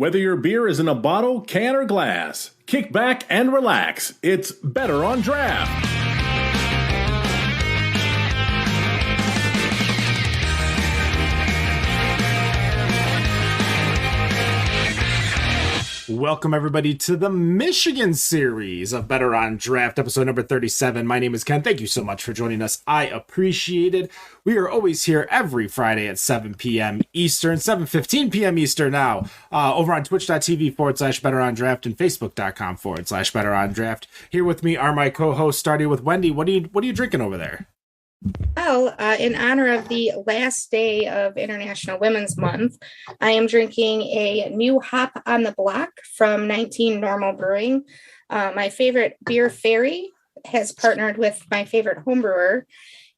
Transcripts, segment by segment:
Whether your beer is in a bottle, can, or glass, kick back and relax. It's Better on Draft. Welcome, everybody, to the Michigan series of Better on Draft, episode number 37. My name is Ken. Thank you so much for joining us. I appreciate it. We are always here every Friday at 7 p.m. Eastern, 7:15 p.m. Eastern now, over on twitch.tv/Better on Draft and facebook.com/Better on Draft. Here with me are my co-hosts, starting with Wendy. What are you drinking over there? Well, in honor of the last day of International Women's Month, I am drinking a new hop on the block from 19 Normal Brewing. My favorite beer, Fairy, has partnered with my favorite homebrewer,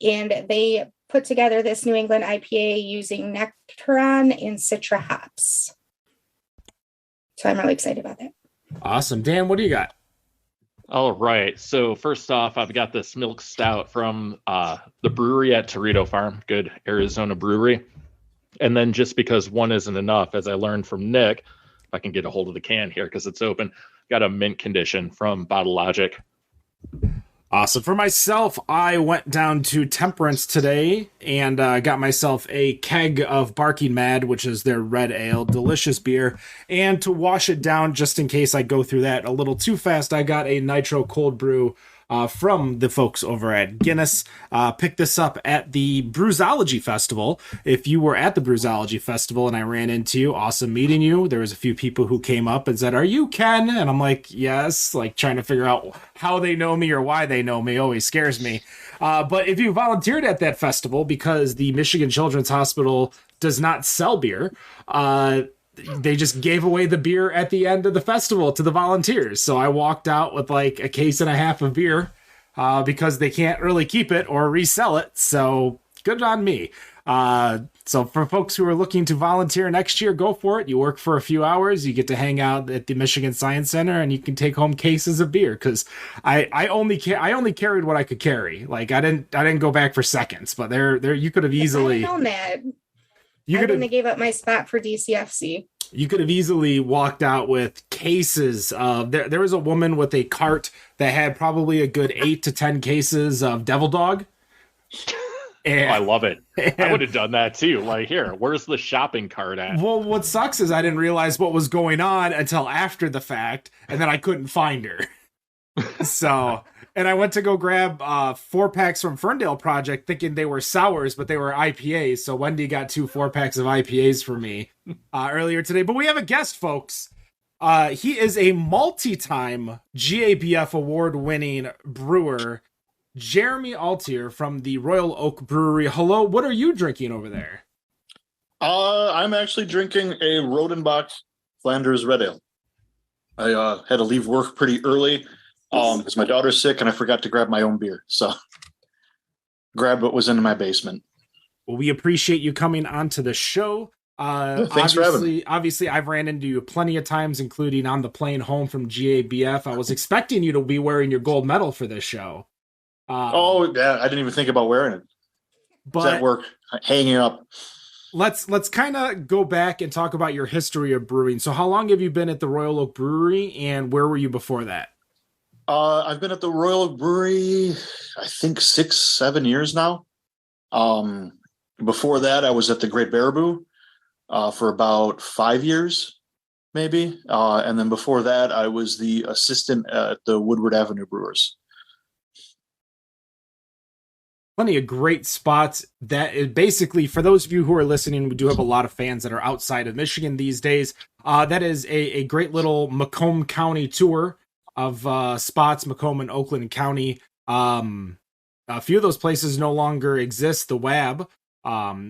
and they put together this New England IPA using Nectaron and Citra hops. So I'm really excited about that. Awesome. Dan, what do you got? All right. So first off, I've got this milk stout from the brewery at Torito Farm, good Arizona brewery. And then just because one isn't enough, as I learned from Nick, if I can get a hold of the can here because it's open, got a mint condition from Bottle Logic. Awesome. For myself, I went down to Temperance today and got myself a keg of Barking Mad, which is their red ale, delicious beer. And to wash it down, just in case I go through that a little too fast, I got a nitro cold brew from the folks over at Guinness. Picked this up at the Brewsology Festival. If you were at the Brewsology Festival and I ran into you, awesome meeting you. There was a few people who came up and said, "Are you Ken?" And I'm like, "Yes," like trying to figure out how they know me or why they know me. Always scares me. But if you volunteered at that festival, because the Michigan Children's Hospital does not sell beer, they just gave away the beer at the end of the festival to the volunteers. So I walked out with like a case and a half of beer because they can't really keep it or resell it. So good on me. So for folks who are looking to volunteer next year, go for it. You work for a few hours, you get to hang out at the Michigan Science Center, and you can take home cases of beer. Because I only carried what I could carry. Like I didn't go back for seconds. But there you could have easily. I know that. I wouldn't have gave up my spot for DCFC. You could have easily walked out with cases of... There was a woman with a cart that had probably a good 8 to 10 cases of Devil Dog. And, I love it. I would have done that too. Like, here, where's the shopping cart at? Well, what sucks is I didn't realize what was going on until after the fact, and then I couldn't find her. So... And I went to go grab 4-packs from Ferndale Project thinking they were sours, but they were IPAs. So Wendy got 2 4-packs of IPAs for me earlier today. But we have a guest, folks. He is a multi-time GABF Award Winning brewer, Jeremy Altier from the Royal Oak Brewery. Hello, what are you drinking over there? I'm actually drinking a Rodenbach Flanders Red Ale. I had to leave work pretty early. Because my daughter's sick and I forgot to grab my own beer. So grab what was in my basement. Well, we appreciate you coming onto the show. Thanks for having me. Obviously, I've ran into you plenty of times, including on the plane home from GABF. I was expecting you to be wearing your gold medal for this show. Yeah, I didn't even think about wearing it. But at work, hanging up. Let's kind of go back and talk about your history of brewing. So how long have you been at the Royal Oak Brewery, and where were you before that? I've been at the Royal Oak Brewery, I think 6-7 years now. Before that, I was at the Great Baraboo for about 5 years, maybe. And then before that, I was the assistant at the Woodward Avenue Brewers. Plenty of great spots. That is basically, for those of you who are listening, we do have a lot of fans that are outside of Michigan these days. That is a great little Macomb County tour of spots, Macomb and Oakland County. A few of those places no longer exist. The WAB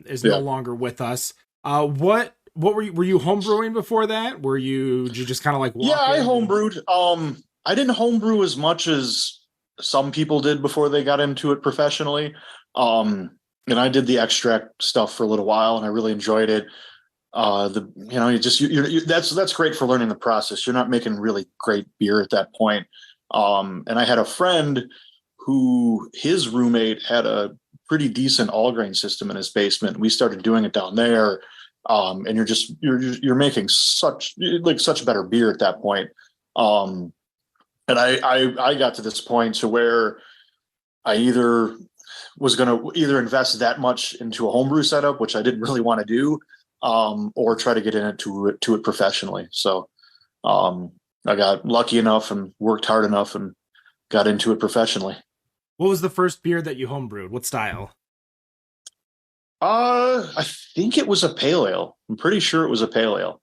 is no longer with us. What were you homebrewing before that? Did you just kind of like walk in? I homebrewed. I didn't homebrew as much as some people did before they got into it professionally. And I did the extract stuff for a little while and I really enjoyed it. That's great for learning the process. You're not making really great beer at that point. And I had a friend who his roommate had a pretty decent all grain system in his basement. We started doing it down there And you're making such better beer at that point. And I got to this point to where I either was going to invest that much into a homebrew setup, which I didn't really want to do, or try to get into it professionally. So I got lucky enough and worked hard enough and got into it professionally. What was the first beer that you homebrewed? What style? I think it was a pale ale. I'm pretty sure it was a pale ale.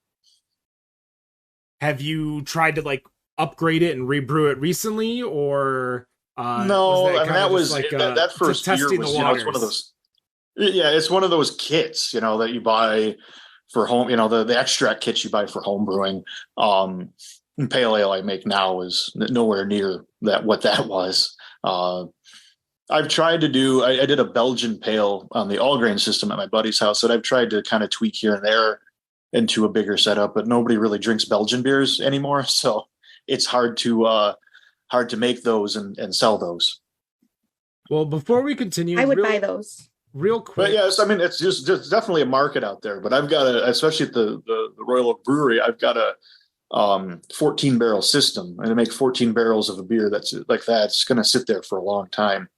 Have you tried to upgrade it and rebrew it recently, or no? That was that first beer was, it's one of those. Yeah, it's one of those kits, that you buy for home. The extract kits you buy for home brewing. And pale ale I make now is nowhere near what that was. I've tried to do. I did a Belgian pale on the all grain system at my buddy's house that I've tried to kind of tweak here and there into a bigger setup, but nobody really drinks Belgian beers anymore, so it's hard to make those and sell those. Well, before we continue, I would buy those real quick. But yes, it's just definitely a market out there. But I've got especially at the Royal Oak Brewery, I've got a 14 barrel system, and to make 14 barrels of a beer that's like that, it's going to sit there for a long time.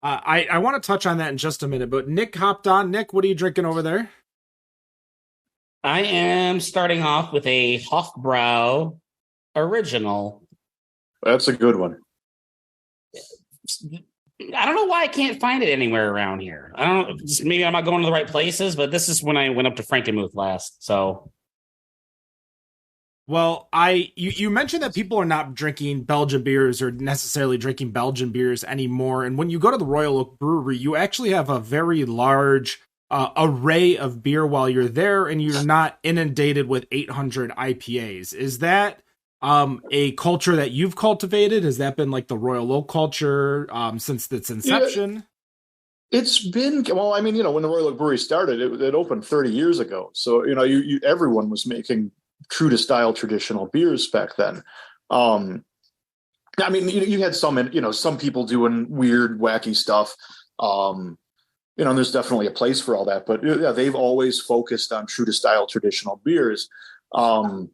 I want to touch on that in just a minute, but Nick hopped on. Nick, what are you drinking over there? I am starting off with a Hofbrau original. That's a good one. I don't know why I can't find it anywhere around here. I don't know. Maybe I'm not going to the right places, but this is when I went up to Frankenmuth last. So, well, you mentioned that people are not drinking Belgian beers or necessarily drinking Belgian beers anymore. And when you go to the Royal Oak Brewery, you actually have a very large array of beer while you're there, and you're not inundated with 800 IPAs. Is that a culture that you've cultivated? Has that been the Royal Oak culture since its inception? Yeah, it's been, when the Royal Oak Brewery started, it opened 30 years ago. So, everyone was making true to style traditional beers back then. You had some people doing weird, wacky stuff. And there's definitely a place for all that, but yeah, they've always focused on true to style traditional beers. The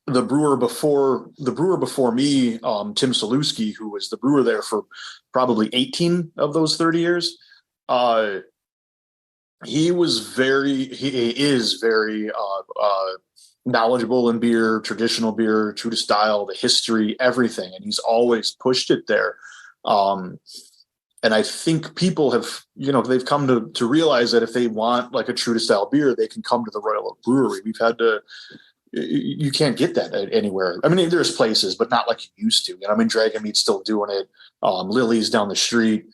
brewer before me, Tim Saluski, who was the brewer there for probably 18 of those 30 years, he is very knowledgeable in beer, traditional beer, true to style, the history, everything, and he's always pushed it there. And I think people have, they've come to realize that if they want a true to style beer, they can come to the Royal Oak Brewery. You can't get that anywhere. There's places, but not like you used to. Dragon Meat's still doing it. Lily's down the street.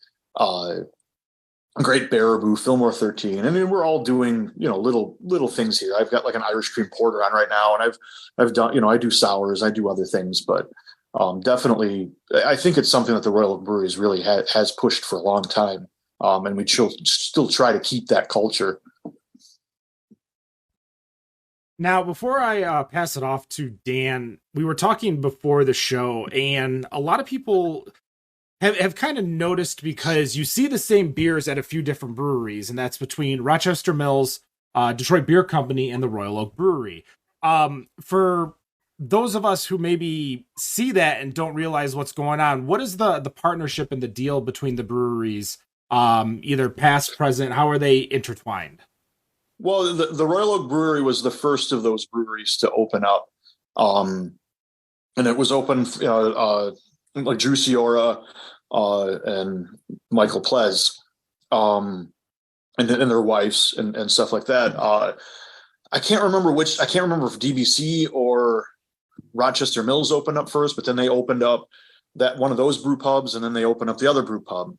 Great Baraboo, Fillmore 13. We're all doing, little things here. I've got an Irish cream porter on right now, and I've done, I do sours, I do other things, but definitely, I think it's something that the Royal Oak Breweries really has pushed for a long time, and we still try to keep that culture. Now, before I pass it off to Dan, we were talking before the show, and a lot of people have kind of noticed, because you see the same beers at a few different breweries, and that's between Rochester Mills, Detroit Beer Company, and the Royal Oak Brewery. For those of us who maybe see that and don't realize what's going on, what is the partnership and the deal between the breweries, either past, present? How are they intertwined? Well, the Royal Oak Brewery was the first of those breweries to open up. And it was open, like Drew Ciora and Michael Plez, and their wives and stuff like that. I can't remember if DBC or Rochester Mills opened up first, but then they opened up that one of those brew pubs, and then they opened up the other brew pub.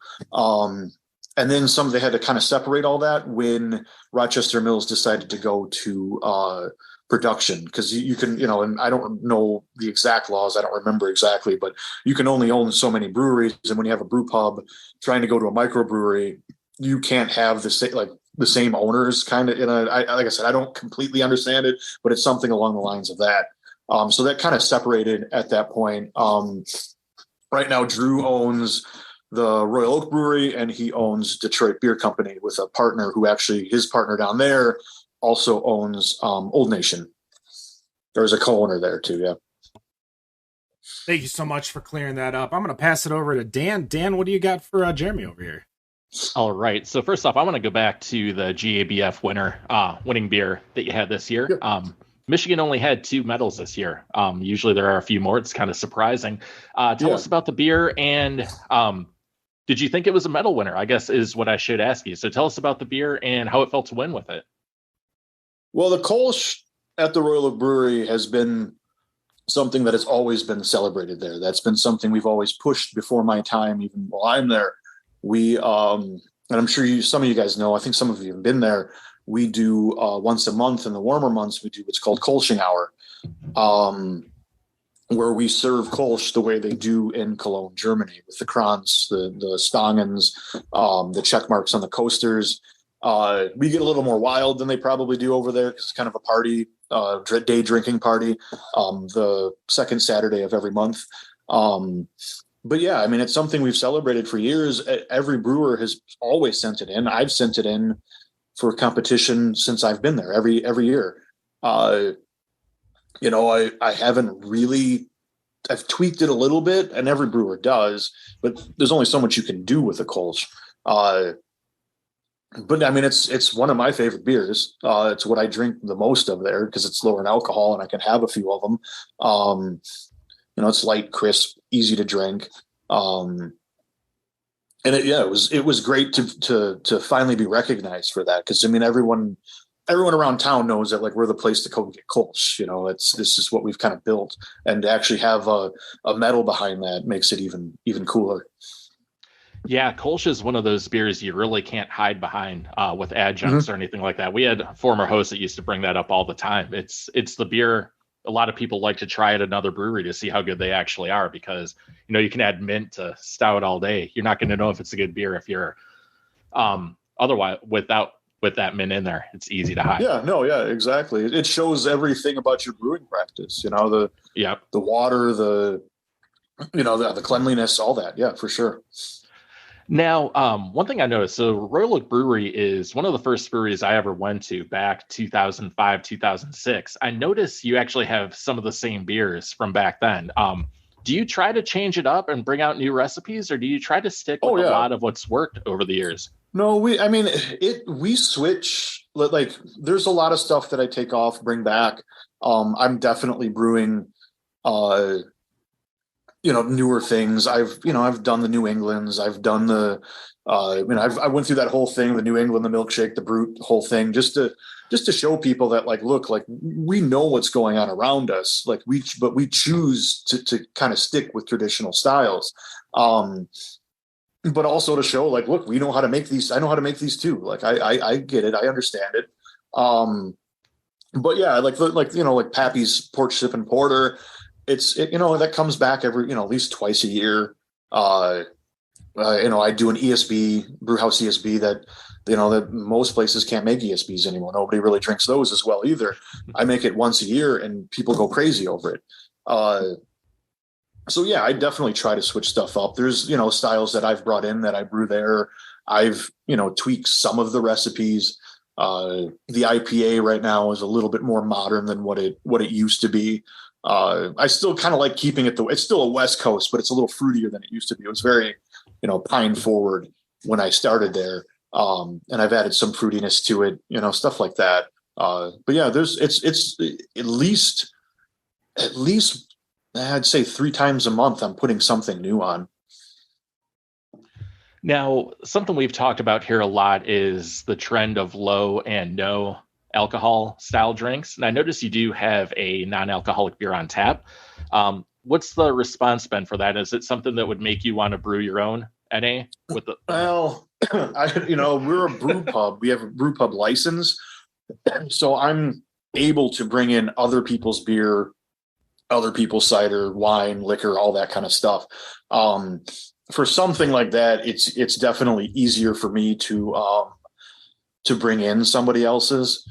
And then they had to kind of separate all that when Rochester Mills decided to go to production, because you can, and I don't know the exact laws, I don't remember exactly, but you can only own so many breweries. And when you have a brew pub trying to go to a microbrewery, you can't have the same owners kind of, like I said, I don't completely understand it, but it's something along the lines of that. So that kind of separated at that point. Right now, Drew owns the Royal Oak Brewery, and he owns Detroit Beer Company with a partner who actually, his partner down there also owns Old Nation. There's a co-owner there too. Yeah. Thank you so much for clearing that up. I'm going to pass it over to Dan. Dan, what do you got for Jeremy over here? All right. So first off, I want to go back to the GABF winning beer that you had this year. Yep. Michigan only had 2 medals this year. Usually there are a few more. It's kind of surprising. Tell us about the beer, and did you think it was a medal winner, I guess is what I should ask you. So tell us about the beer and how it felt to win with it. Well, the Kolsch at the Royal Oak Brewery has been something that has always been celebrated there. That's been something we've always pushed before my time, even while I'm there. We, and I'm sure some of you guys know, I think some of you have been there. We do once a month in the warmer months, we do what's called Kolsching Hour, where we serve Kolsch the way they do in Cologne, Germany, with the Kranz, the Stangens, the check marks on the coasters. We get a little more wild than they probably do over there because it's kind of a party, day drinking party, the second Saturday of every month. But yeah, I mean, it's something we've celebrated for years. Every brewer has always sent it in. I've sent it in for competition since I've been there every year. I haven't really, I've tweaked it a little bit, and every brewer does, but there's only so much you can do with a Kolsch. But I mean, it's one of my favorite beers. It's what I drink the most of there because it's lower in alcohol and I can have a few of them. It's light, crisp, easy to drink. And it was great to finally be recognized for that. Cause I mean, everyone around town knows that like we're the place to go get Kolsch. This is what we've kind of built, and to actually have a medal behind that makes it even cooler. Yeah, Kolsch is one of those beers you really can't hide behind with adjuncts or anything like that. We had former hosts that used to bring that up all the time. It's the beer a lot of people like to try at another brewery to see how good they actually are, because you can add mint to stout all day. You're not going to know if it's a good beer if you're otherwise with that mint in there. It's easy to hide. Yeah, exactly. It shows everything about your brewing practice. The water, the cleanliness, all that. Yeah, for sure. Now, one thing I noticed, so Royal Oak Brewery is one of the first breweries I ever went to back 2005, 2006. I noticed you actually have some of the same beers from back then. Do you try to change it up and bring out new recipes, or do you try to stick with a lot of what's worked over the years? No, we switch. Like, there's a lot of stuff that I take off, bring back. I'm definitely brewing newer things. I've done the New Englands. I've done the, I went through that whole thing, the New England, the milkshake, the brute whole thing, just to show people that look, we know what's going on around us. But we choose to kind of stick with traditional styles. But also to show look, we know how to make these. I know how to make these too. I get it. I understand it. But yeah, like Pappy's Porch Sippin' Porter. That comes back every, at least twice a year. I do an ESB, brewhouse ESB that most places can't make ESBs anymore. Nobody really drinks those as well either. I make it once a year and people go crazy over it. So yeah, I definitely try to switch stuff up. There's, styles that I've brought in that I brew there. I've, tweaked some of the recipes. The IPA right now is a little bit more modern than what it used to be. I still kind of like keeping it it's still a West Coast, but it's a little fruitier than it used to be. It was very, pine forward when I started there. And I've added some fruitiness to it, stuff like that. But yeah, it's at least I'd say 3 times a month I'm putting something new on. Now, something we've talked about here a lot is the trend of low and no alcohol style drinks. And I noticed you do have a non-alcoholic beer on tap. What's the response been for that? Is it something that would make you want to brew your own NA with the? Well, we're a brew pub. We have a brew pub license. So I'm able to bring in other people's beer, other people's cider, wine, liquor, all that kind of stuff. For something like that, it's definitely easier for me to bring in somebody else's.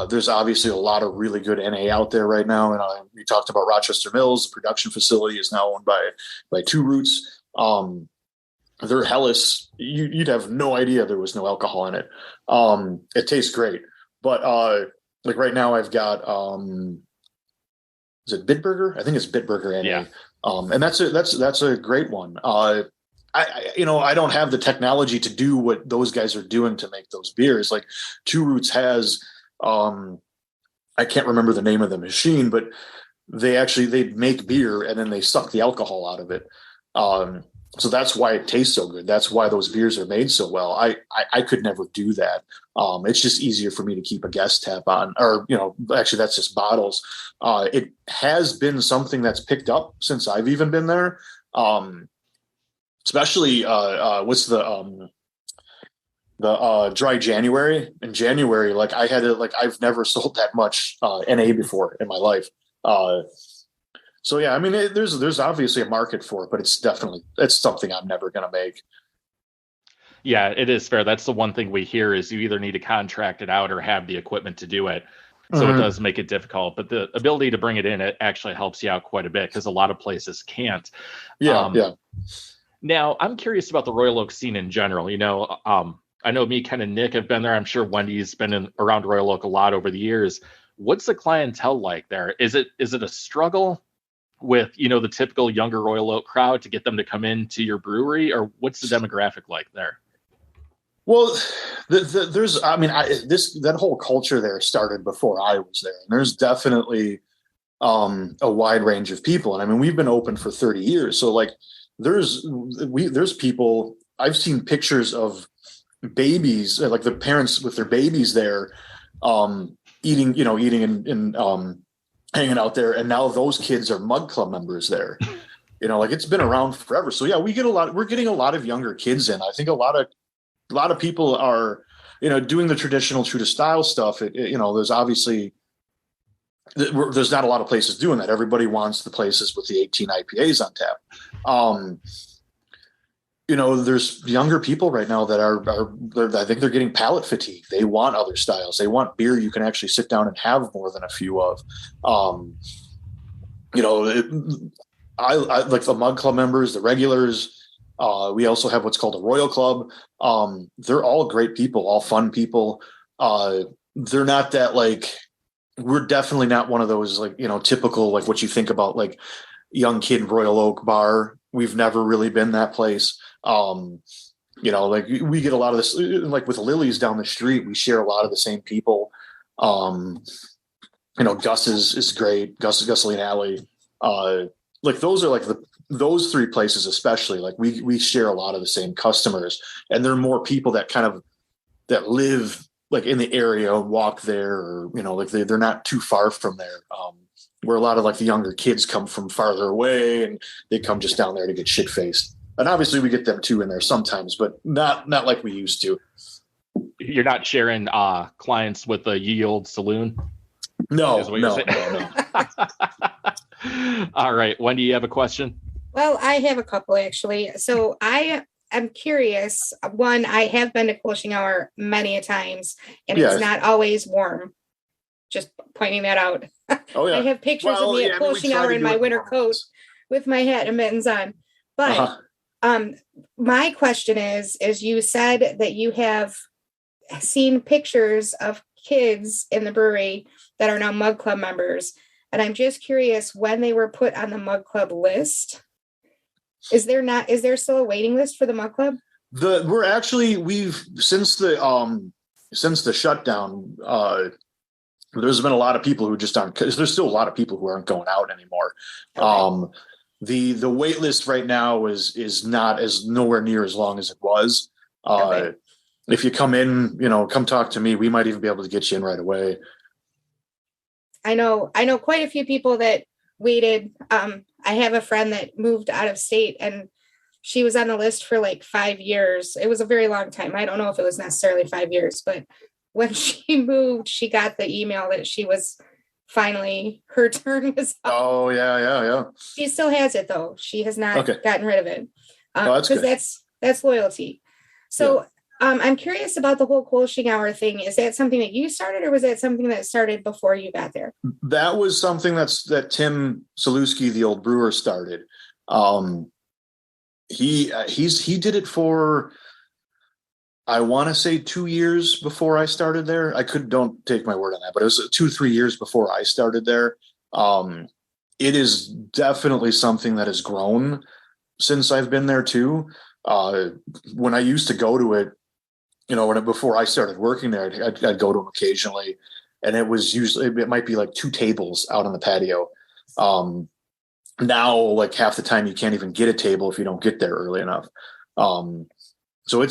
There's obviously a lot of really good NA out there right now. And we talked about Rochester Mills. The production facility is now owned by Two Roots. Their Helles, you'd have no idea there was no alcohol in it. It tastes great, but like right now I've got is it Bitburger? I think it's Bitburger NA. Yeah. And that's a great one. I don't have the technology to do what those guys are doing to make those beers. Like Two Roots has, I can't remember the name of the machine, but they make beer and then they suck the alcohol out of it. So that's why it tastes so good. That's why those beers are made so well. I could never do that. It's just easier for me to keep a gas tap on, or, actually that's just bottles. It has been something that's picked up since I've even been there. Especially what's the dry January. In January, like I had to, I've never sold that much NA before in my life. So yeah, I mean, there's obviously a market for it, but it's something I'm never going to make. Yeah, it is fair. That's the one thing we hear is you either need to contract it out or have the equipment to do it. So It does make it difficult, but the ability to bring it in, it actually helps you out quite a bit because a lot of places can't. Yeah. Now, I'm curious about the Royal Oak scene in general. I know me, Ken, and Nick have been there. I'm sure Wendy's been around Royal Oak a lot over the years. What's the clientele like there? Is it a struggle with, the typical younger Royal Oak crowd to get them to come into your brewery, or what's the demographic like there? Well, that whole culture there started before I was there, and there's definitely a wide range of people. And I mean, we've been open for 30 years. So like there's people, I've seen pictures of babies, like the parents with their babies there, eating and hanging out there. And now those kids are Mug Club members there. It's been around forever. So yeah, we're getting a lot of younger kids in. I think a lot of people are, doing the traditional true to style stuff. There's obviously, there's not a lot of places doing that. Everybody wants the places with the 18 IPAs on tap. There's younger people right now that I think they're getting palate fatigue. They want other styles. They want beer you can actually sit down and have more than a few of. I like the Mug Club members, the regulars. We also have what's called a Royal Club. They're all great people, all fun people. They're not that we're definitely not one of those typical, what you think about young kid Royal Oak bar. We've never really been that place. We get a lot of this, with Lily's down the street, we share a lot of the same people. Gus is great. Gus Lee and Alley. Those are those three places, especially we share a lot of the same customers, and there are more people that that live in the area and walk there, or, they're not too far from there. Where a lot of the younger kids come from farther away and they come just down there to get shit faced. And obviously we get them too in there sometimes, but not like we used to. You're not sharing clients with the Ye Olde Saloon? No. All right. Wendy, you have a question? Well, I have a couple actually. So I'm curious. One, I have been to Kolsching Hour many a times, and it's not always warm. Just pointing that out. Oh yeah. I have pictures of me at Kolsching Hour in my winter coat with my hat and mittens on. But my question is you said that you have seen pictures of kids in the brewery that are now Mug Club members. And I'm just curious when they were put on the Mug Club list. Is there still a waiting list for the Mug Club? We've since the shutdown, there's been a lot of people who just aren't, because there's still a lot of people who aren't going out anymore. Okay. The wait list right now is nowhere near as long as it was. Okay. If you come in, come talk to me, we might even be able to get you in right away. I know quite a few people that waited. I have a friend that moved out of state, and she was on the list for 5 years. It was a very long time. I don't know if it was necessarily 5 years, but when she moved, she got the email that she was finally, her turn was up. Oh, yeah. She still has it though. She has not gotten rid of it. Because that's loyalty. So I'm curious about the whole Kolsching Hour thing. Is that something that you started, or was that something that started before you got there? That was something that Tim Saluski, the old brewer, started. he did it for, I want to say 2 years before I started there. Don't take my word on that, but it was 2-3 years before I started there. It is definitely something that has grown since I've been there too. When I used to go to it, before I started working there, I'd go to them occasionally, and it was usually, it might be like 2 tables out on the patio. Now, like half the time you can't even get a table if you don't get there early enough. So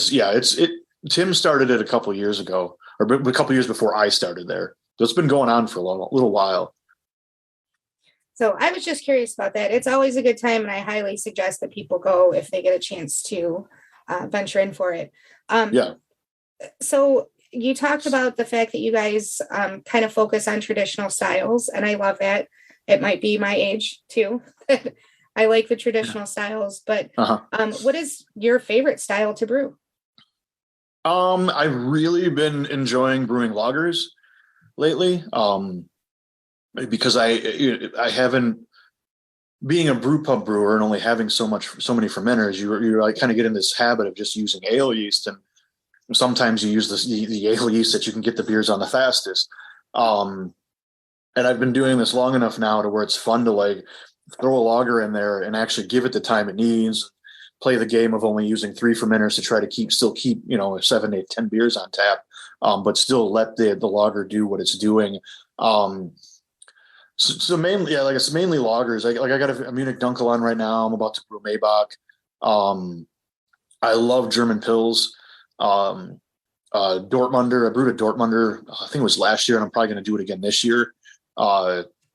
Tim started it a couple of years ago, or a couple of years before I started there. So it's been going on for a little while. So I was just curious about that. It's always a good time, and I highly suggest that people go if they get a chance to venture in for it. So you talked about the fact that you guys kind of focus on traditional styles, and I love that. It might be my age too. I like the traditional styles, but what is your favorite style to brew? I've really been enjoying brewing lagers lately. Because I haven't, being a brew pub brewer and only having so many fermenters, you like kind of get in this habit of just using ale yeast, and sometimes you use the ale yeast that you can get the beers on the fastest. And I've been doing this long enough now to where it's fun to like throw a lager in there and actually give it the time it needs. Play the game of only using 3 fermenters to try to still keep 7, 8, 10 beers on tap, but still let the lager do what it's doing. So mainly, like it's mainly lagers. I got a Munich Dunkel on right now. I'm about to brew Maybach. I love German Pils. Dortmunder. I brewed a Dortmunder. I think it was last year, and I'm probably going to do it again this year.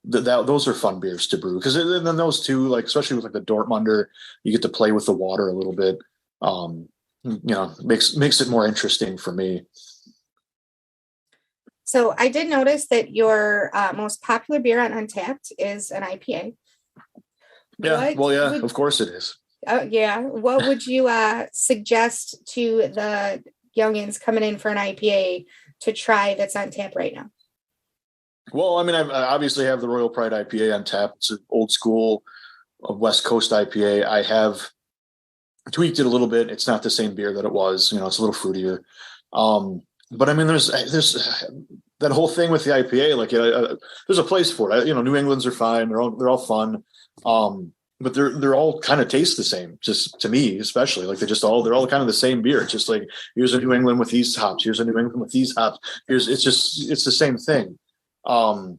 Those are fun beers to brew, because then those two, like especially with like the Dortmunder, you get to play with the water a little bit. Makes it more interesting for me. So I did notice that your most popular beer on Untapped is an IPA. Yeah, of course it is. What would you suggest to the youngins coming in for an IPA to try that's on tap right now? Well, I mean, I obviously have the Royal Pride IPA on tap. It's an old school West Coast IPA. I have tweaked it a little bit. It's not the same beer that it was. It's a little fruitier. But I mean, there's that whole thing with the IPA. Like, there's a place for it. New England's are fine. They're all fun. But they're all kind of taste the same. Just to me, especially, like they're all kind of the same beer. It's just like, here's a New England with these hops. Here's a New England with these hops. It's the same thing. The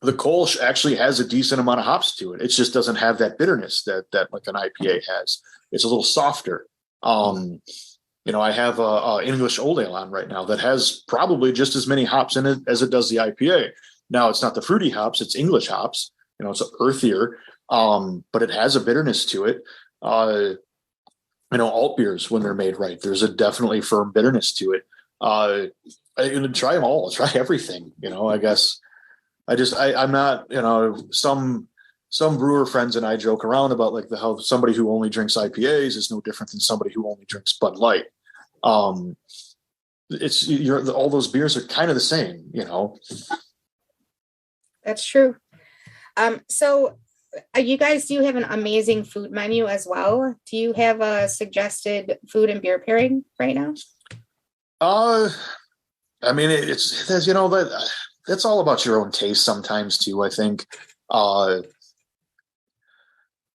Kolsch actually has a decent amount of hops to it. It just doesn't have that bitterness that like an IPA has. It's a little softer. I have a English Old Ale on right now that has probably just as many hops in it as it does the IPA. Now, it's not the fruity hops, it's English hops. It's earthier, but it has a bitterness to it. Alt beers, when they're made right, there's a definitely firm bitterness to it. Try them all, try everything. I guess I'm not, some brewer friends and I joke around about like how somebody who only drinks IPAs is no different than somebody who only drinks Bud Light. All those beers are kind of the same, That's true. So you guys do have an amazing food menu as well. Do you have a suggested food and beer pairing right now? I mean, that's all about your own taste sometimes too, I think. Like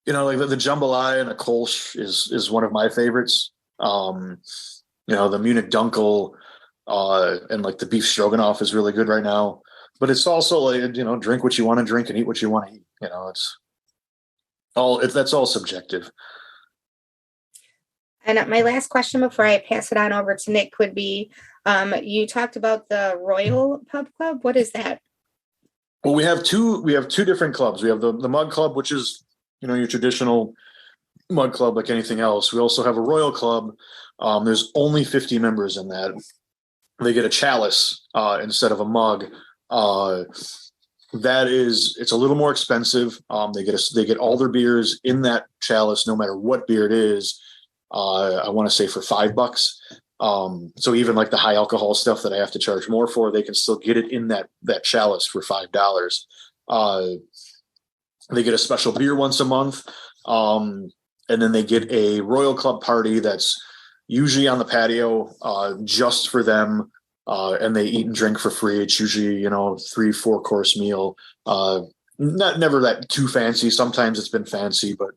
the jambalaya and a Kolsch is one of my favorites. The Munich Dunkel and like the beef stroganoff is really good right now. But it's also like, drink what you want to drink and eat what you want to eat. That's all subjective. And my last question before I pass it on over to Nick would be, you talked about the Royal Pub Club. What is that? Well, we have two different clubs. We have the Mug Club, which is, your traditional mug club like anything else. We also have a Royal Club. There's only 50 members in that. They get a chalice instead of a mug. It's a little more expensive. They get all their beers in that chalice, no matter what beer it is. I want to say for $5. So even like the high alcohol stuff that I have to charge more for, they can still get it in that chalice for $5. They get a special beer once a month. and then they get a Royal Club party that's usually on the patio, just for them. And they eat and drink for free. It's usually, 3-4 course meal. Never that too fancy. Sometimes it's been fancy, but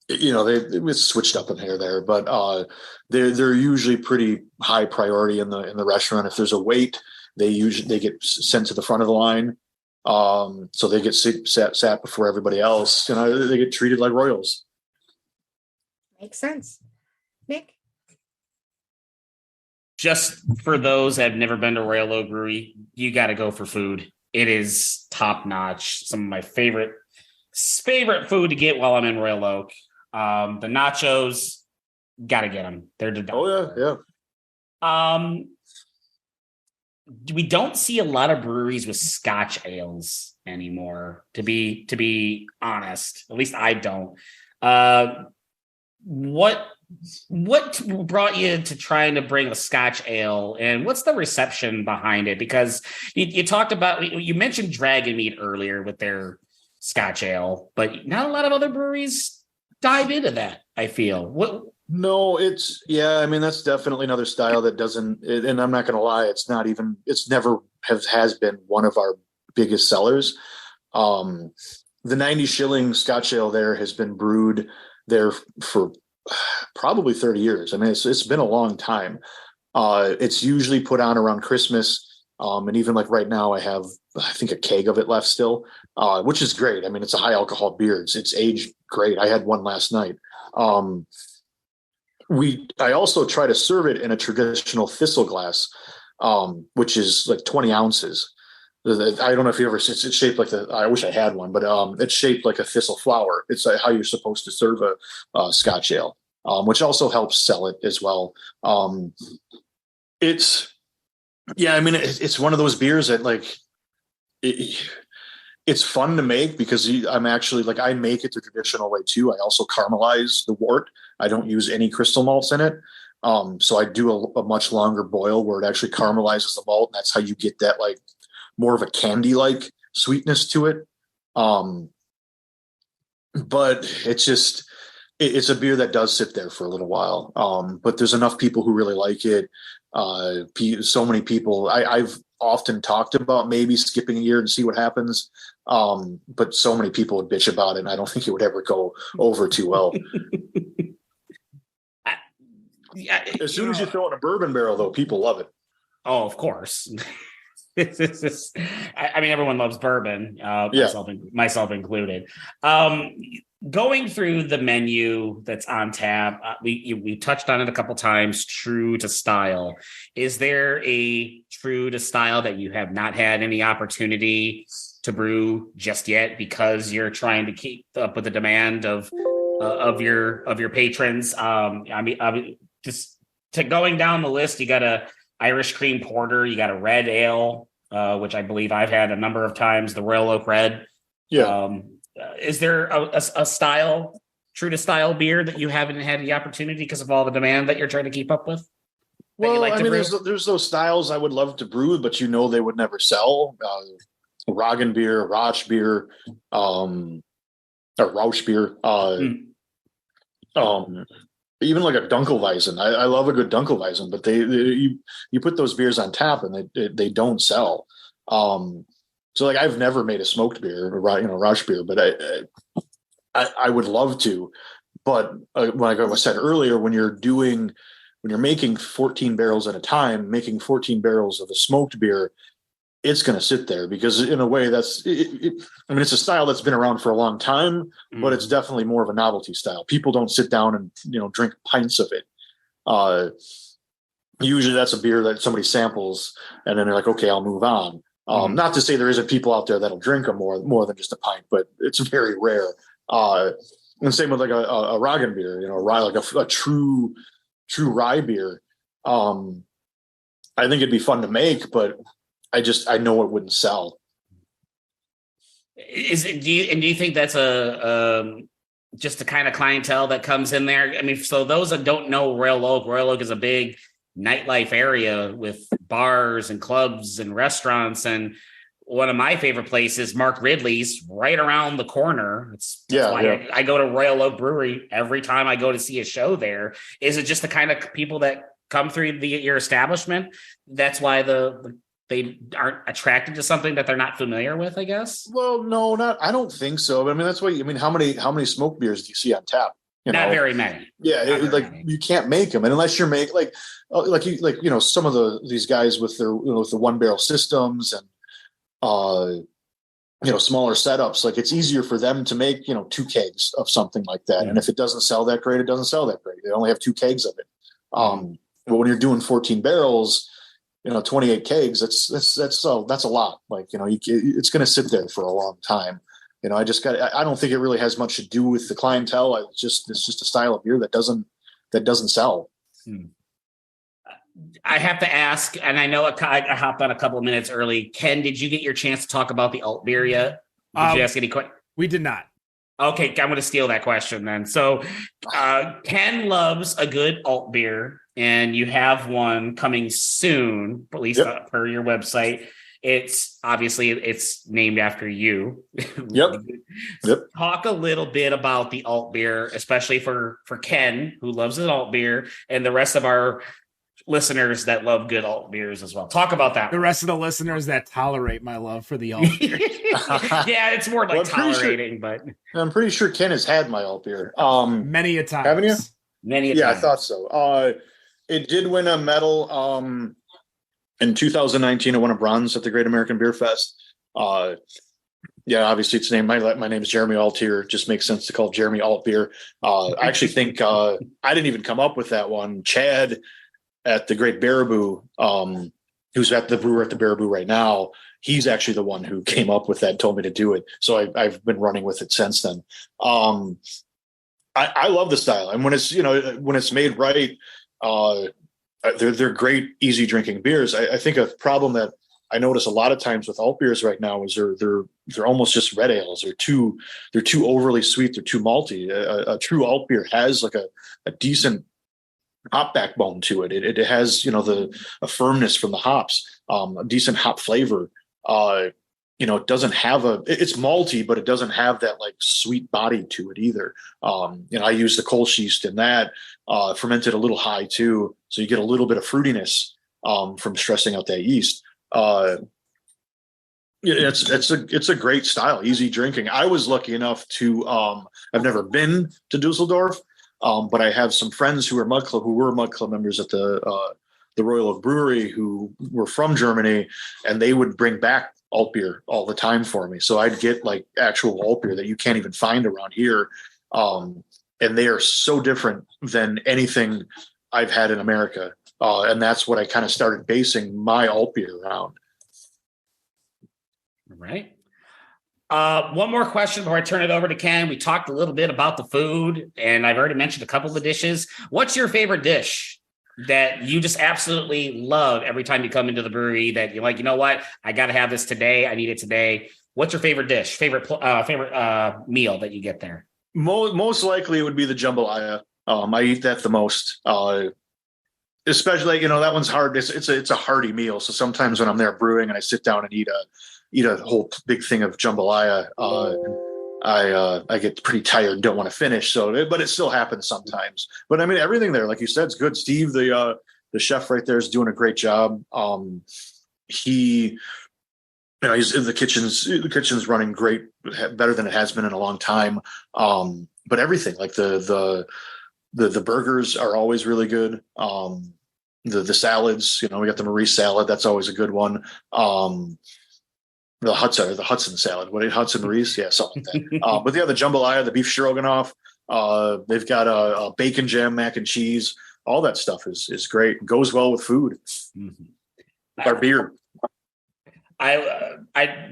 it's switched up in here there. But they're usually pretty high priority in the restaurant. If there's a wait, they get sent to the front of the line. So they get sat before everybody else. They get treated like royals. Makes sense. Nick? Just for those that have never been to Royal Oak Brewery, you got to go for food. It is top notch. Some of my favorite food to get while I'm in Royal Oak. The nachos, got to get them. They're the Oh yeah. We don't see a lot of breweries with Scotch ales anymore. To be honest, at least I don't. What brought you to trying to bring a Scotch ale, and what's the reception behind it? Because you talked about, you mentioned Dragon Mead earlier with their Scotch ale, but not a lot of other breweries dive into that, I feel. No, that's definitely another style that doesn't, and I'm not going to lie, it's never has been one of our biggest sellers. The 90 shilling Scotch ale there has been brewed there for probably 30 years. I mean, it's been a long time. It's usually put on around Christmas. And even like right now, I have, I think, a keg of it left still, which is great. I mean, it's a high alcohol beer. It's aged great. I had one last night. I also try to serve it in a traditional thistle glass, which is like 20 ounces. I don't know if you ever, it's shaped like I wish I had one, but it's shaped like a thistle flower. It's how you're supposed to serve a Scotch ale, which also helps sell it as well. It's one of those beers that it's fun to make because I'm actually I make it the traditional way too. I also caramelize the wort. I don't use any crystal malts in it. So I do a much longer boil where it actually caramelizes the malt. And that's how you get that more of a candy-like sweetness to it. But it's a beer that does sit there for a little while. But there's enough people who really like it. So many people, I've often talked about maybe skipping a year and see what happens. But so many people would bitch about it, and I don't think it would ever go over too well. As soon as you throw it in a bourbon barrel, though, people love it. Oh, of course. I mean, everyone loves bourbon, myself included. Going through the menu that's on tap, we touched on it a couple times. True to style. Is there a true to style that you have not had any opportunity to brew just yet because you're trying to keep up with the demand of your patrons? I mean, just going down the list, you got a Irish cream porter, you got a red ale, which I believe I've had a number of times, the Royal Oak Red. Yeah. Is there a style, true to style beer that you haven't had the opportunity because of all the demand that you're trying to keep up with? Well, I mean, there's those styles I would love to brew, but they would never sell. Roggen beer, Roch beer, or Rausch beer. Even like a Dunkelweizen. I love a good Dunkelweizen, but you put those beers on tap and they don't sell. So I've never made a smoked beer, Rausch beer, but I would love to. But like I said earlier, when you're making 14 barrels at a time, making 14 barrels of a smoked beer, it's going to sit there because in a way it's a style that's been around for a long time, but it's definitely more of a novelty style. People don't sit down and, drink pints of it. Usually that's a beer that somebody samples and then they're like, okay, I'll move on. Not to say there isn't people out there that'll drink them more than just a pint, but it's very rare. And same with like a Roggen beer, rye, like a true rye beer. I think it'd be fun to make, but I know it wouldn't sell. Do you think that's just the kind of clientele that comes in there? I mean, so those that don't know Royal Oak is a big nightlife area with bars and clubs and restaurants. And one of my favorite places, Mark Ridley's, right around the corner. That's why I go to Royal Oak Brewery every time I go to see a show there. Is it just the kind of people that come through your establishment? That's why they aren't attracted to something that they're not familiar with, I guess. Well, no, I don't think so. I mean, that's why. I mean, how many smoke beers do you see on tap? Not very many. Yeah, many. You can't make them, and unless you're some of these guys with their with the 1-barrel systems and smaller setups, like it's easier for them to make 2 kegs of something like that. And if it doesn't sell that great, it doesn't sell that great. They only have 2 kegs of it. But when you're doing 14 barrels, 28 kegs, that's a lot. Like it's going to sit there for a long time. I don't think it really has much to do with the clientele. It's just a style of beer that doesn't sell. I have to ask, and I know I hopped on a couple of minutes early. Ken, did you get your chance to talk about the alt beer yet? Did you ask any questions? We did not. Okay, I'm going to steal that question then. So Ken loves a good alt beer, and you have one coming soon, at least per your website. It's named after you. Yep. Talk a little bit about the alt beer, especially for Ken, who loves an alt beer, and the rest of our listeners that love good alt beers as well. Talk about that. The rest of the listeners that tolerate my love for the alt beer. Yeah, it's more like tolerating, but I'm pretty sure Ken has had my alt beer. Many a time. Haven't you? Many a time. Yeah, I thought so. It did win a medal in 2019. It won a bronze at the Great American Beer Fest. Obviously it's named, my name is Jeremy Altier. It just makes sense to call it Jeremy Alt Beer. I actually think I didn't even come up with that one. Chad at the Great Baraboo, who's at the brewer at the Baraboo right now, he's actually the one who came up with that and told me to do it. So I've been running with it since then. I love the style. And when it's made right, they're great, easy drinking beers. I think a problem that I notice a lot of times with alt beers right now is they're almost just red ales. They're too overly sweet. They're too malty. A true alt beer has like a decent hop backbone to it. It has a firmness from the hops, a decent hop flavor. It doesn't have it's malty, but it doesn't have that like sweet body to it either. I use the Kolsch yeast in that, fermented a little high too. So you get a little bit of fruitiness from stressing out that yeast. It's a great style, easy drinking. I was lucky enough to, I've never been to Dusseldorf, but I have some friends who were Mud Club members at the Royal Oak Brewery who were from Germany, and they would bring back alt beer all the time for me. So I'd get like actual alt beer that you can't even find around here. And they are so different than anything I've had in America. And that's what I kind of started basing my alt beer around. All right. One more question before I turn it over to Ken. We talked a little bit about the food, and I've already mentioned a couple of the dishes. What's your favorite dish that you just absolutely love every time you come into the brewery that you're like, you know what? I got to have this today. I need it today. What's your favorite dish, favorite meal that you get there? Most likely it would be the jambalaya. I eat that the most. Especially, that one's hard. It's a hearty meal. So sometimes when I'm there brewing and I sit down and eat a whole big thing of jambalaya, I get pretty tired and don't want to finish. But it still happens sometimes. But I mean, everything there, like you said, is good. Steve, the chef right there, is doing a great job. He's in the kitchens. The kitchen's running great, better than it has been in a long time. But everything, like the burgers are always really good. The salads, we got the Maurice salad. That's always a good one. The Hudson salad. What Hudson Maurice? Yeah, something like that. But yeah, the jambalaya, the beef stroganoff. They've got a bacon jam, mac and cheese. All that stuff is great. It goes well with food. Mm-hmm. Our beer.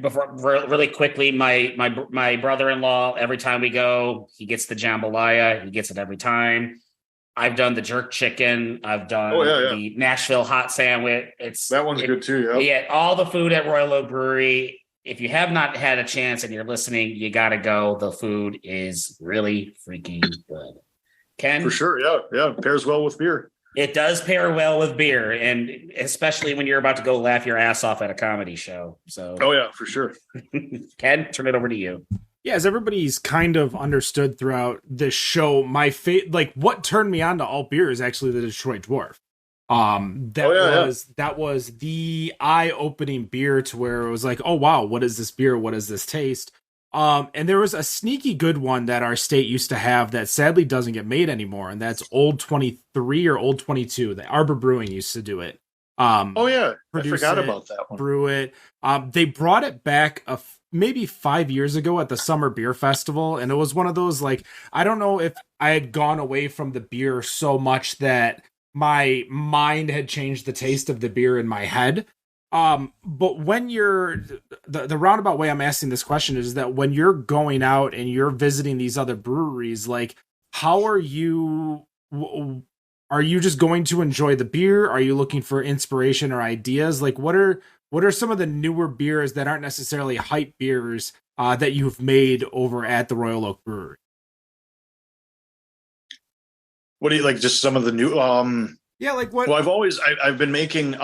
Before really quickly, my brother-in-law, every time we go, he gets the jambalaya. He gets it every time. I've done the jerk chicken. I've done the Nashville hot sandwich. That one's good too. Yeah. Yeah. All the food at Royal Oak Brewery. If you have not had a chance and you're listening, you got to go. The food is really freaking good. Ken? For sure. Yeah. Yeah. Pairs well with beer. It does pair well with beer, and especially when you're about to go laugh your ass off at a comedy show. So, Oh yeah, for sure. Ken, turn it over to you. Yeah, as everybody's kind of understood throughout this show, what turned me on to alt beer is actually the Detroit Dwarf. That was the eye-opening beer to where it was like, oh wow, what is this beer? What is this taste? And there was a sneaky good one that our state used to have that sadly doesn't get made anymore, and that's Old 23 or Old 22. The Arbor Brewing used to do it. I forgot about that one. Brew it. They brought it back maybe 5 years ago at the Summer Beer Festival, and it was one of those, like, I don't know if I had gone away from the beer so much that my mind had changed the taste of the beer in my head. But when you're the roundabout way I'm asking this question is that when you're going out and you're visiting these other breweries, like, how are you just going to enjoy the beer? Are you looking for inspiration or ideas? Like, what are some of the newer beers that aren't necessarily hype beers that you've made over at the Royal Oak Brewery? What do you like? Just some of the new Yeah, like what? Well, I've been making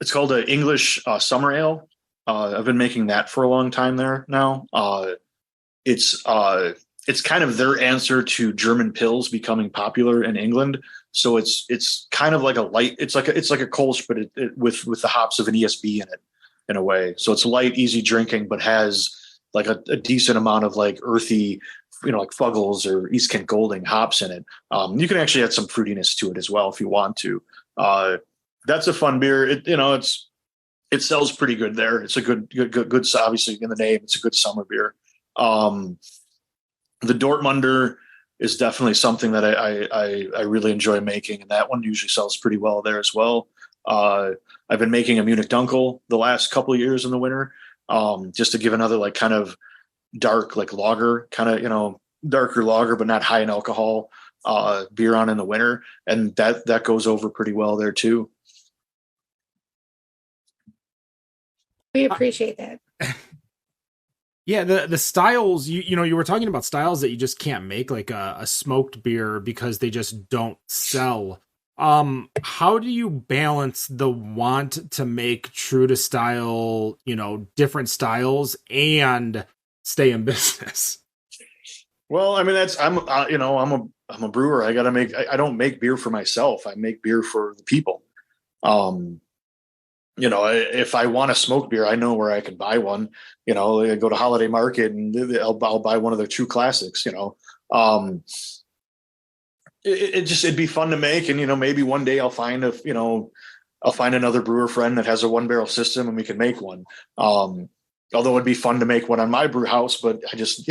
it's called an English summer ale. I've been making that for a long time there now. It's kind of their answer to German pills becoming popular in England. So it's kind of like a light. It's like a Kolsch, but with the hops of an ESB in it, in a way. So it's light, easy drinking, but has like a decent amount of like earthy, like Fuggles or East Kent Golding hops in it. You can actually add some fruitiness to it as well if you want to. That's a fun beer. It sells pretty good there. It's a good. Obviously in the name, it's a good summer beer. The Dortmunder is definitely something that I really enjoy making, and that one usually sells pretty well there as well. I've been making a Munich Dunkel the last couple of years in the winter, just to give another like kind of dark like lager, kind of darker lager but not high in alcohol beer on in the winter, and that goes over pretty well there too. We appreciate that. Yeah, the styles, you were talking about styles that you just can't make, like a smoked beer, because they just don't sell. How do you balance the want to make true to style, different styles, and stay in business? Well, I mean, I'm a brewer. I gotta I don't make beer for myself. I make beer for the people. If I want a smoked beer, I know where I can buy one. I go to Holiday Market and I'll buy one of their True Classics. It'd be fun to make, and maybe one day I'll find another brewer friend that has a 1-barrel system and we can make one. Although it'd be fun to make one on my brew house, but I just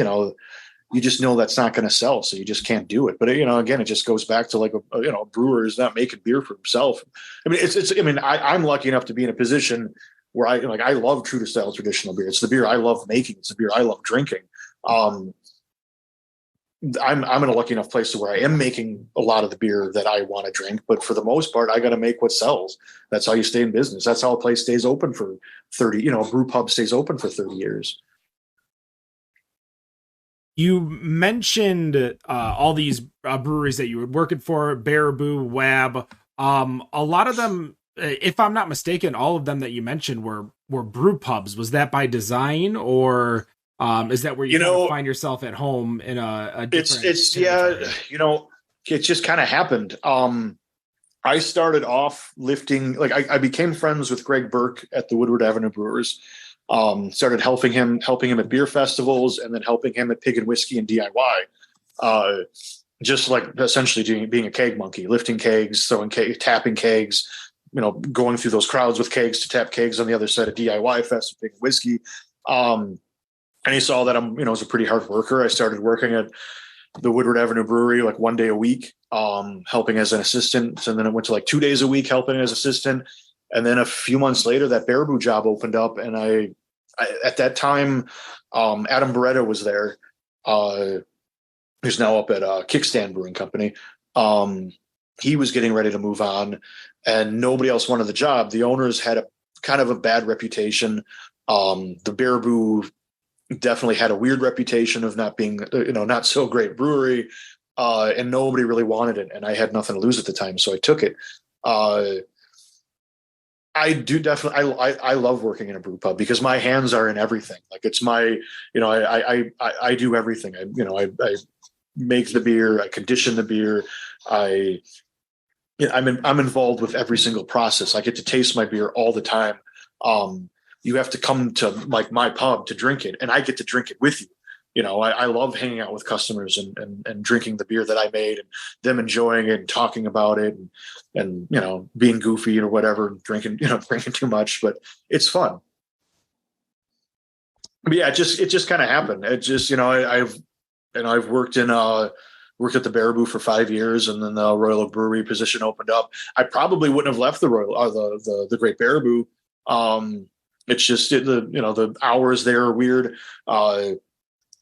you just know that's not going to sell, so you just can't do it. But again, it just goes back to like a brewer is not making beer for himself. I mean, I'm lucky enough to be in a position where I love true to style traditional beer. It's the beer I love making. It's the beer I love drinking. I'm in a lucky enough place to where I am making a lot of the beer that I want to drink, but for the most part, I got to make what sells. That's how you stay in business. That's how a place stays open for 30. A brew pub stays open for 30 years. You mentioned all these breweries that you were working for, Baraboo, Wab. A lot of them, if I'm not mistaken, all of them that you mentioned were brew pubs. Was that by design, or is that where you find yourself at home in a different it just kind of happened. I started off lifting, I became friends with Greg Burke at the Woodward Avenue Brewers. Started helping him at beer festivals, and then helping him at Pig and Whiskey and DIY. Just like essentially being a keg monkey, lifting kegs, tapping kegs, going through those crowds with kegs to tap kegs on the other side of DIY Fest with Pig and Whiskey. And he saw that I was a pretty hard worker. I started working at the Woodward Avenue Brewery like 1 day a week, helping as an assistant. And then it went to like 2 days a week helping as assistant. And then a few months later, that Baraboo job opened up, and I at that time, Adam Beretta was there, who's now up at Kickstand Brewing Company. He was getting ready to move on, and nobody else wanted the job. The owners had a kind of a bad reputation. The Baraboo definitely had a weird reputation of not being, not so great brewery. and nobody really wanted it, and I had nothing to lose at the time, so I took it. I do definitely. I love working in a brew pub because my hands are in everything. Like it's my, I do everything. I make the beer, I condition the beer, I'm involved with every single process. I get to taste my beer all the time. You have to come to like my pub to drink it, and I get to drink it with you. I love hanging out with customers and drinking the beer that I made and them enjoying it and talking about it and being goofy or whatever, and drinking too much, but it's fun. But yeah, it just kind of happened. It just, I've worked at the Baraboo for 5 years, and then the Royal Oak Brewery position opened up. I probably wouldn't have left the the Great Baraboo. It's just the hours there are weird.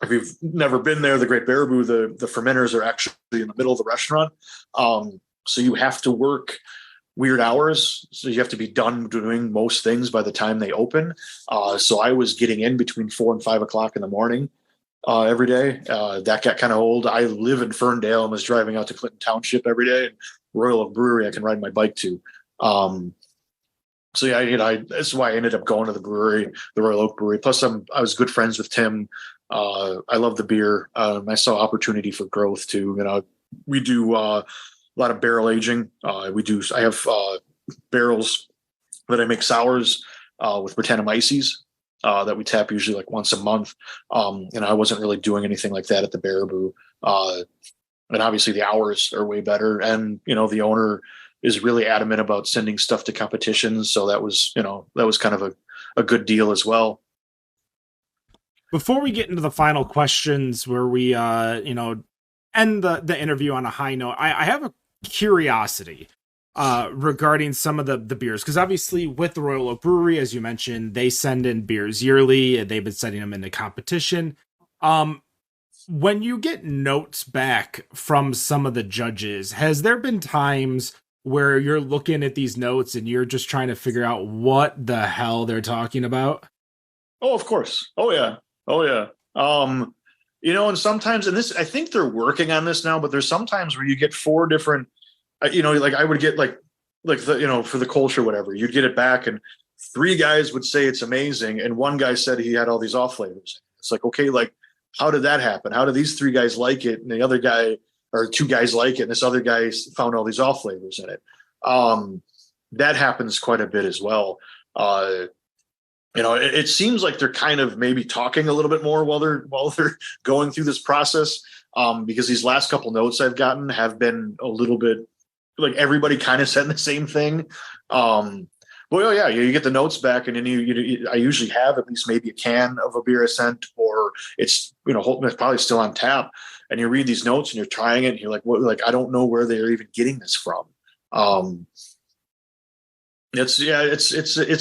If you've never been there, the Great Baraboo, the fermenters are actually in the middle of the restaurant. So you have to work weird hours. So you have to be done doing most things by the time they open. So I was getting in between 4 and 5 o'clock in the morning every day. That got kind of old. I live in Ferndale and was driving out to Clinton Township every day. And Royal Oak Brewery I can ride my bike to. So yeah, that's why I ended up going to the brewery, the Royal Oak Brewery. Plus, I was good friends with Tim. I love the beer. I saw opportunity for growth too. We do a lot of barrel aging. I have barrels that I make sours with Brettanomyces that we tap usually like once a month. And I wasn't really doing anything like that at the Baraboo. And obviously the hours are way better. And, the owner is really adamant about sending stuff to competitions. So that was kind of a good deal as well. Before we get into the final questions where we, end the interview on a high note, I have a curiosity regarding some of the beers. Because obviously with the Royal Oak Brewery, as you mentioned, they send in beers yearly, and they've been sending them into competition. When you get notes back from some of the judges, has there been times where you're looking at these notes and you're just trying to figure out what the hell they're talking about? Oh, of course. Oh yeah. And sometimes, and this, I think they're working on this now, but there's sometimes where you get 4 different, like I would get like the, for the Kolsch or whatever, you'd get it back and 3 guys would say it's amazing. And 1 guy said he had all these off flavors. It's like, okay, like, how did that happen? How did these 3 guys like it? And the other guy, or 2 guys like it, and this other guy found all these off flavors in it. That happens quite a bit as well. It seems like they're kind of maybe talking a little bit more while they're going through this process, because these last couple notes I've gotten have been a little bit like everybody kind of said the same thing. Well, yeah, you get the notes back, and then I usually have at least maybe a can of a beer I sent, or it's it's probably still on tap. And you read these notes and you're trying it, and you're like, what? Like, I don't know where they're even getting this from. It's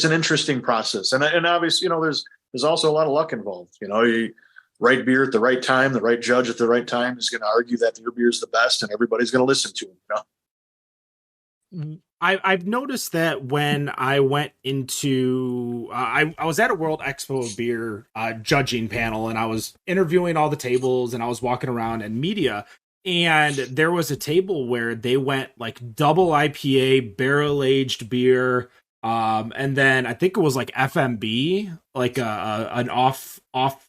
an interesting process, and obviously, there's also a lot of luck involved. You right beer at the right time, the right judge at the right time is going to argue that your beer is the best, and everybody's going to listen to him. I've noticed that when I went into, I was at a World Expo of Beer judging panel, and I was interviewing all the tables, and I was walking around and media, and there was a table where they went like double IPA, barrel aged beer, and then I think it was like FMB, like an off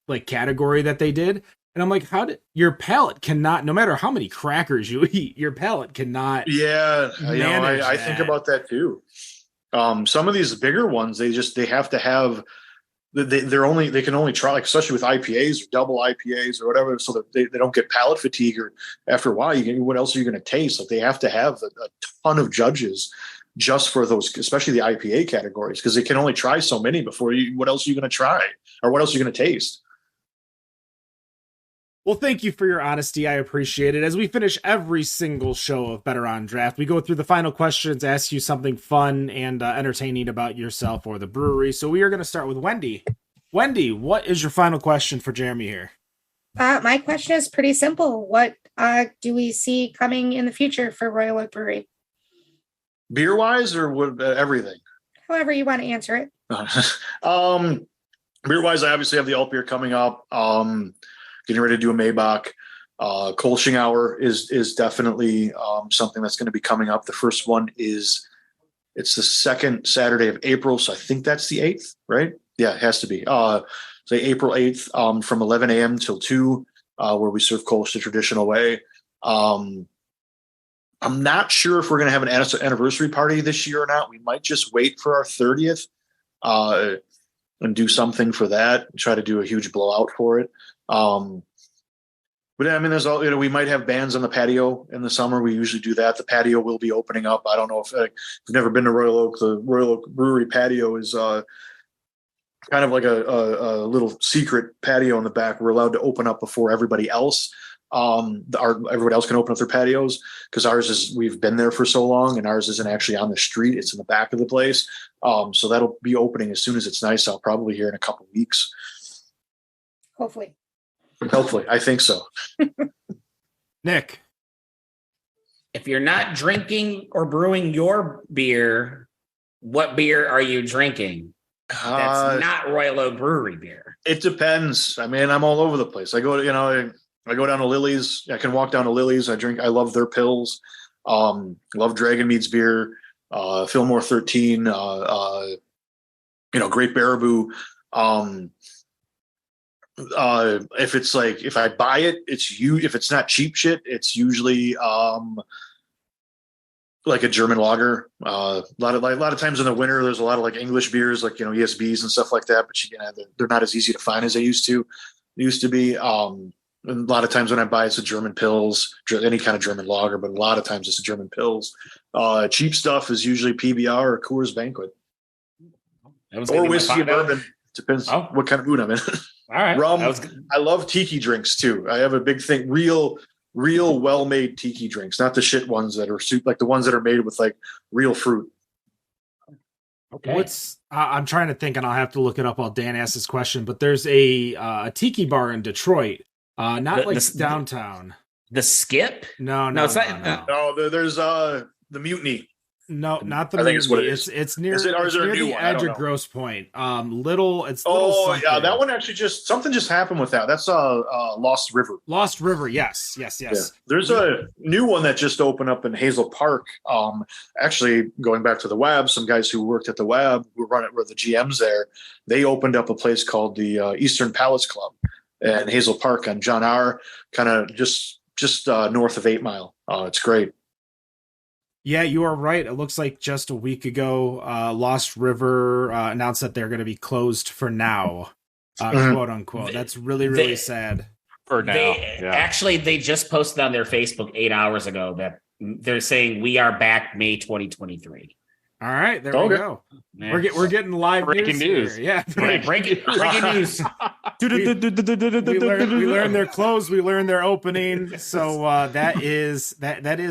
like category that they did. And I'm like, how did your palate cannot, no matter how many crackers you eat, your palate cannot. Yeah. I think about that too. Some of these bigger ones, they have to have, they can only try, like, especially with IPAs or double IPAs or whatever, so that they don't get palate fatigue, or after a while, what else are you going to taste? Like, they have to have a ton of judges just for those, especially the IPA categories, because they can only try so many before what else are you going to try, or what else are you going to taste? Well, thank you for your honesty. I appreciate it. As we finish every single show of Better on Draft, we go through the final questions, ask you something fun and entertaining about yourself or the brewery. So we are going to start with Wendy. Wendy, what is your final question for Jeremy here? My question is pretty simple. What do we see coming in the future for Royal Oak Brewery? Beer-wise, or everything? However you want to answer it. Beer-wise, I obviously have the alt beer coming up. Getting ready to do a Maybach. Kolsching Hour is definitely something that's going to be coming up. The first one it's the second Saturday of April, so I think that's the 8th, right? Yeah, it has to be. So April 8th from 11 a.m. till 2, where we serve Kolsch the traditional way. I'm not sure if we're going to have an anniversary party this year or not. We might just wait for our 30th and do something for that. Try to do a huge blowout for it. But I mean, there's all, we might have bands on the patio in the summer. We usually do that. The patio will be opening up. I don't know if you've never been to Royal Oak. The Royal Oak Brewery patio is kind of like a little secret patio in the back. We're allowed to open up before everybody else. Everybody else can open up their patios because we've been there for so long, and ours isn't actually on the street. It's in the back of the place. So that'll be opening as soon as it's nice out, probably here in a couple of weeks. Hopefully, I think so. Nick, if you're not drinking or brewing your beer, what beer are you drinking? That's not Royal Oak Brewery beer. It depends. I mean, I'm all over the place. I go down to Lily's. I can walk down to Lily's. I love their pills. Love Dragon Mead's beer. Fillmore 13. Great Baraboo. If I buy it, if it's not cheap shit, it's usually like a German lager. A lot of times in the winter, there's a lot of like English beers, like ESBs and stuff like that. But they're not as easy to find as they used to be. And a lot of times when I buy, it's a German pils, any kind of German lager, but a lot of times it's a German pils. Cheap stuff is usually PBR or Coors Banquet, or whiskey or bourbon. Depends what kind of mood I'm in. All right, rum. I love tiki drinks too. I have a big thing. Real well-made tiki drinks, not the shit ones that are like the ones that are made with like real fruit. Okay. I'm trying to think, and I'll have to look it up while Dan asks this question. But there's a tiki bar in Detroit, downtown. The Skip? No, it's not. No, there's the Mutiny. No, not the Mutiny. What it is. It's near. Is it, or is there a new the one? edge of Grosse Pointe. Little. Yeah, that one actually something just happened with that. That's Lost River. Lost River. Yes. Yeah. There's a new one that just opened up in Hazel Park. Actually, going back to the WAB, some guys who worked at the WAB who run it, were the GMs there. They opened up a place called the Eastern Palace Club in Hazel Park on John R. Kind of just north of 8 Mile. It's great. Yeah, you are right. It looks like just a week ago, Lost River announced that they're going to be closed for now, quote unquote. That's really, really sad. For now. They just posted on their Facebook 8 hours ago that they're saying we are back May 2023. All right, there we go. Yeah. We're getting live breaking news. Yeah, breaking news. we learned their close. We learned their opening. So that is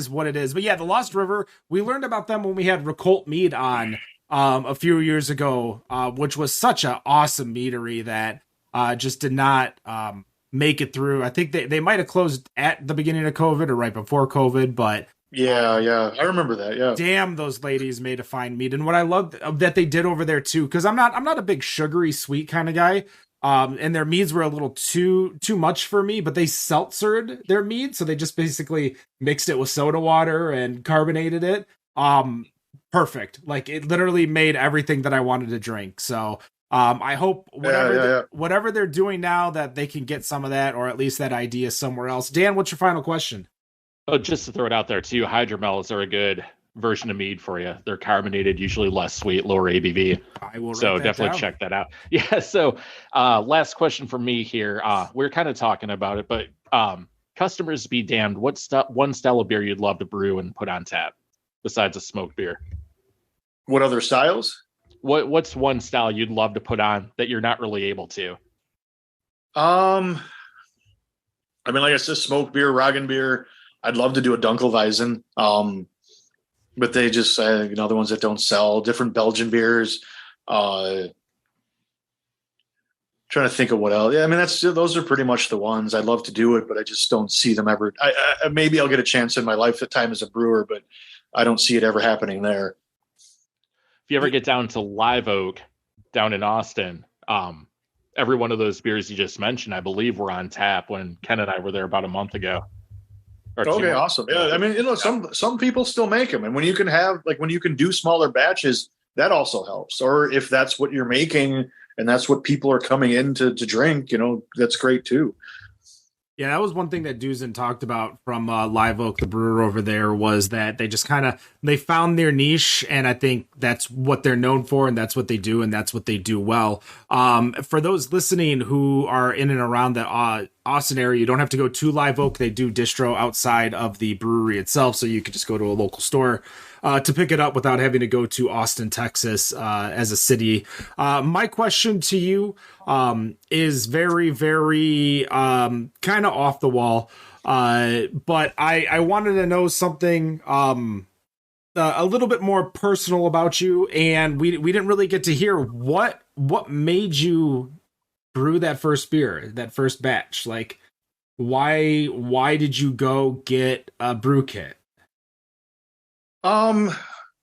what it is. But yeah, the Lost River. We learned about them when we had Recolt Mead on a few years ago, which was such an awesome meadery that just did not make it through. I think they might have closed at the beginning of COVID or right before COVID, but. Yeah, I remember that. Yeah, damn, those ladies made a fine mead, and what I loved that they did over there too, because I'm not a big sugary sweet kind of guy, and their meads were a little too much for me. But they seltzered their mead, so they just basically mixed it with soda water and carbonated it. Perfect, like it literally made everything that I wanted to drink. So I hope whatever they're doing now that they can get some of that, or at least that idea somewhere else. Dan, what's your final question? Oh, just to throw it out there too, hydromels are a good version of mead for you. They're carbonated, usually less sweet, lower ABV. I will. So definitely check that out. Yeah. So last question for me here. We're kind of talking about it, but customers be damned. What's one style of beer you'd love to brew and put on tap besides a smoked beer? What other styles? What's one style you'd love to put on that you're not really able to? I mean, like I said, smoked beer, Roggen beer. I'd love to do a Dunkelweizen, but they just the ones that don't sell. Different Belgian beers. Trying to think of what else. Yeah, I mean those are pretty much the ones. I'd love to do it, but I just don't see them ever. I maybe I'll get a chance in my lifetime as a brewer, but I don't see it ever happening there. If you ever get down to Live Oak down in Austin, every one of those beers you just mentioned, I believe, were on tap when Ken and I were there about a month ago. Okay, awesome. Yeah, I mean, some people still make them, and when you can do smaller batches, that also helps. Or if that's what you're making and that's what people are coming in to drink, that's great too. Yeah, that was one thing that Duzen talked about from Live Oak, the brewer over there, was that they just they found their niche, and I think that's what they're known for, and that's what they do, and that's what they do well. For those listening who are in and around the Austin area, you don't have to go to Live Oak. They do distro outside of the brewery itself, so you could just go to a local store to pick it up without having to go to Austin, Texas as a city. My question to you is very, very kind of off the wall, but I wanted to know something a little bit more personal about you, and we didn't really get to hear what made you brew that first beer, that first batch. Like, why did you go get a brew kit? Well,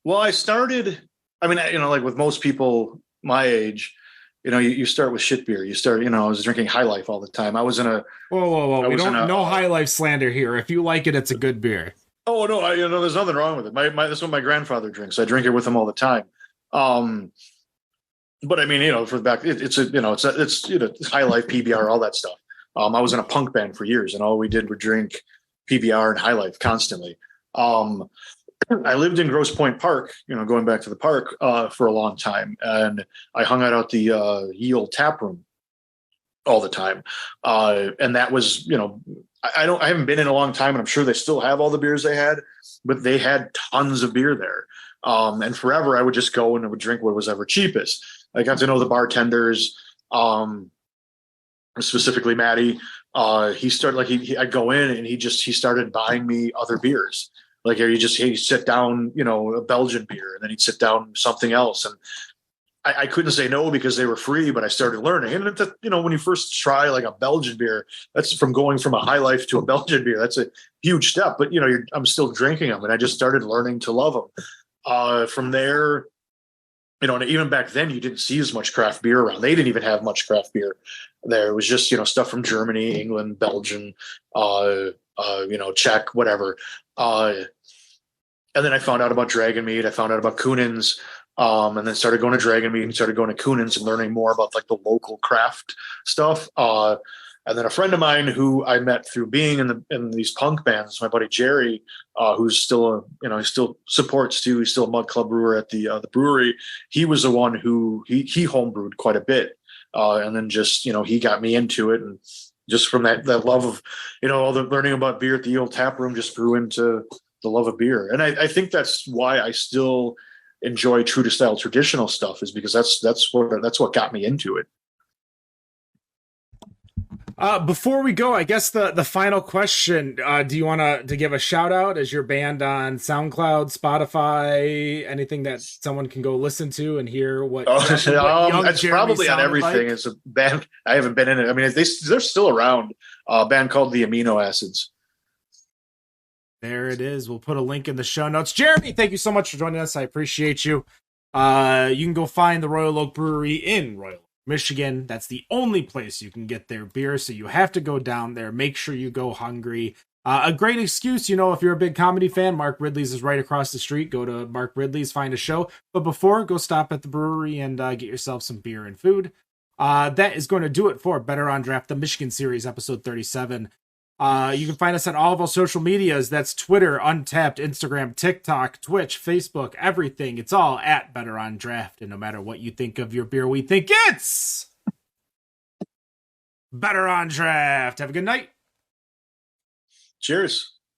I started, like with most people my age, you start with shit beer. You start, I was drinking High Life all the time. I was in a, whoa. We don't, no High Life slander here. If you like it, it's a good beer. Oh no, there's nothing wrong with it. That's what my grandfather drinks. I drink it with him all the time. But I mean, for the back, it's High Life, PBR, all that stuff. I was in a punk band for years, and all we did was drink PBR and High Life constantly. I lived in Grosse Pointe Park, going back to the park for a long time, and I hung out at the Ye Olde Tap Room all the time, and that was, I haven't been in a long time, and I'm sure they still have all the beers they had, but they had tons of beer there, and forever I would just go and I would drink what was ever cheapest. I got to know the bartenders, specifically Maddie. He started I'd go in and he started buying me other beers. Like he'd sit down, a Belgian beer, and then he'd sit down something else. And I couldn't say no because they were free, but I started learning. And when you first try like a Belgian beer, that's from going from a High Life to a Belgian beer. That's a huge step, but I'm still drinking them, and I just started learning to love them. From there, and even back then you didn't see as much craft beer around. They didn't even have much craft beer there. It was just, stuff from Germany, England, Belgium, Czech, whatever. And then I found out about Dragon Mead. I found out about Kunin's, and then started going to Dragon Mead and started going to Kunin's and learning more about like the local craft stuff. And then a friend of mine who I met through being in these punk bands, my buddy Jerry, who's still he still supports too. He's still a Mud Club brewer at the brewery. He was the one who he homebrewed quite a bit, and then just he got me into it, and just from that love of all the learning about beer at the old tap room just grew into the love of beer. And I think that's why I still enjoy true to style traditional stuff, is because that's what got me into it. Before we go, I guess the final question, do you want to give a shout out? Is your band on SoundCloud, Spotify, anything that someone can go listen to and hear what it's probably on everything. Like? It's a band. I haven't been in it. I mean, they're still around. A band called the Amino Acids. There it is. We'll put a link in the show notes. Jeremy, thank you so much for joining us. I appreciate you. You can go find the Royal Oak Brewery in Royal Oak, Michigan. That's the only place you can get their beer, so you have to go down there. Make sure you go hungry. A great excuse, if you're a big comedy fan, Mark Ridley's is right across the street. Go to Mark Ridley's, find a show. But before, go stop at the brewery and get yourself some beer and food. That is going to do it for Better on Draft, the Michigan Series, episode 37. You can find us on all of our social medias. That's Twitter, Untapped, Instagram, TikTok, Twitch, Facebook, everything. It's all at Better on Draft. And no matter what you think of your beer, we think it's Better on Draft. Have a good night. Cheers.